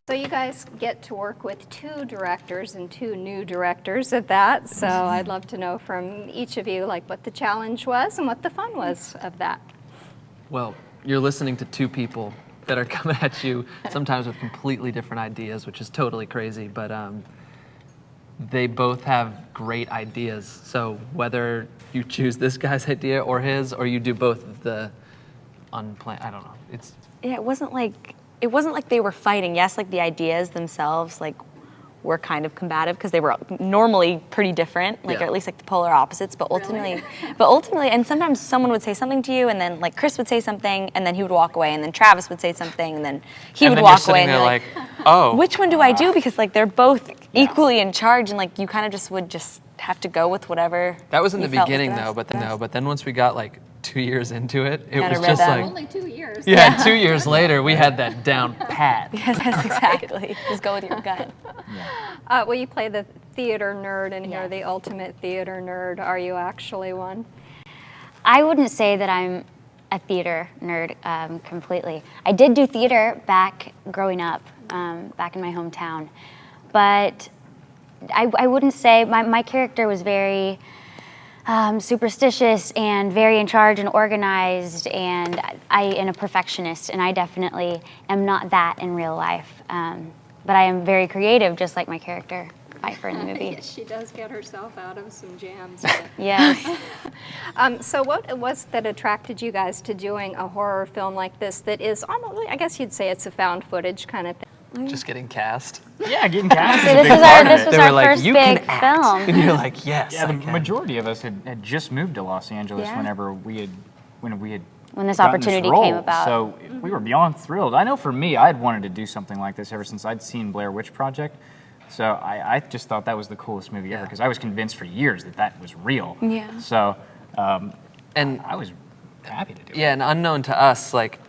So you guys get to work with 2 directors and 2 new directors at that. So I'd love to know from each of you like what the challenge was and what the fun was of that. Well, you're listening to 2 people that are coming at you sometimes with completely different ideas, which is totally crazy, but they both have great ideas. So whether you choose this guy's idea or his, or you do both of the unplanned, I don't know. Yeah, it wasn't like they were fighting. Yes, like the ideas themselves, like were kind of combative because they were normally pretty different, like or at least like the polar opposites. But ultimately, and sometimes someone would say something to you, and then like Chris would say something, and then he would walk away, and then Travis would say something, and then he would walk away, and you're like, oh, which one do I do? Because like they're both equally in charge, and like you kind of just would have to go with whatever. That was in the beginning though, but then once we got like 2 years into it, it was just like only 2 years. Yeah, 2 years later, we had that down pat. Yes, exactly. Just go with your gut. Well, you play the theater nerd in here, the ultimate theater nerd. Are you actually one? I wouldn't say that I'm a theater nerd completely. I did do theater back growing up, back in my hometown. But I wouldn't say, my character was very superstitious and very in charge and organized, and a perfectionist, and I definitely am not that in real life. But I am very creative, just like my character, Pfeifer, in the movie. Yes, she does get herself out of some jams. Yes. So what was that attracted you guys to doing a horror film like this that is almost, I guess you'd say it's a found footage kind of thing? Just getting cast. Yeah, getting cast. So this was our first big film. And you're like, yes. Yeah, the majority of us had just moved to Los Angeles when this opportunity came about. So we were beyond thrilled. I know for me, I'd wanted to do something like this ever since I'd seen Blair Witch Project. So I just thought that was the coolest movie ever because I was convinced for years that was real. Yeah. So, and I was happy to do it. Yeah, and unknown to us, like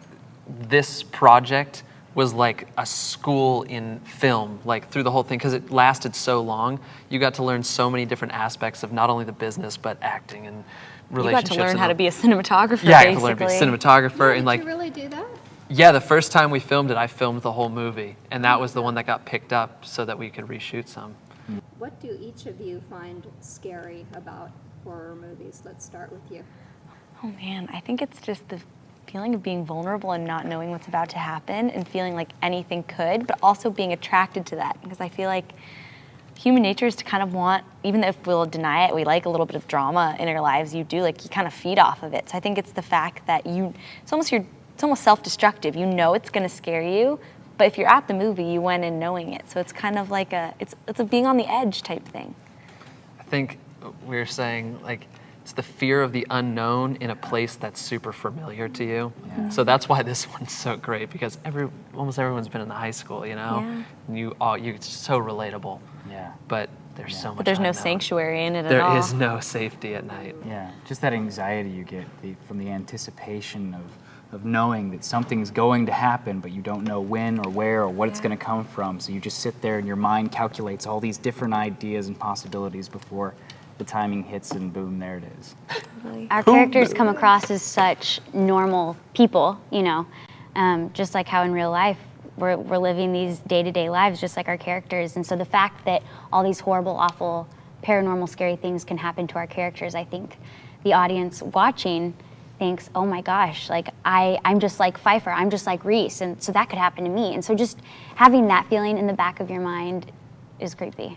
this project was like a school in film, like through the whole thing, because it lasted so long. You got to learn so many different aspects of not only the business, but acting and relationships. You got to learn how to be a cinematographer, Yeah, I got to learn to be a cinematographer. Did and like, you really do that? Yeah, the first time we filmed it, I filmed the whole movie, and that was the one that got picked up so that we could reshoot some. What do each of you find scary about horror movies? Let's start with you. Oh man, I think it's just the feeling of being vulnerable and not knowing what's about to happen and feeling like anything could, but also being attracted to that, because I feel like human nature is to kind of want, even if we'll deny it, we like a little bit of drama in our lives, you kind of feed off of it. So I think it's the fact that it's almost self-destructive. You know it's going to scare you, but if you're at the movie, you went in knowing it. So it's kind of like it's a being on the edge type thing. I think we're saying like it's the fear of the unknown in a place that's super familiar to you. Yeah. So that's why this one's so great, because almost everyone's been in the high school, you know? Yeah. And it's so relatable. Yeah. But there's so much But there's no unknown. sanctuary in it at all. There is no safety at night. Yeah, just that anxiety you get from the anticipation of knowing that something's going to happen, but you don't know when or where or what it's going to come from. So you just sit there and your mind calculates all these different ideas and possibilities before the timing hits, and boom, there it is. Our characters come across as such normal people, you know, just like how in real life we're living these day-to-day lives just like our characters. And so the fact that all these horrible, awful, paranormal, scary things can happen to our characters, I think the audience watching thinks, oh my gosh, like I'm just like Pfeifer, I'm just like Reese, and so that could happen to me. And so just having that feeling in the back of your mind is creepy.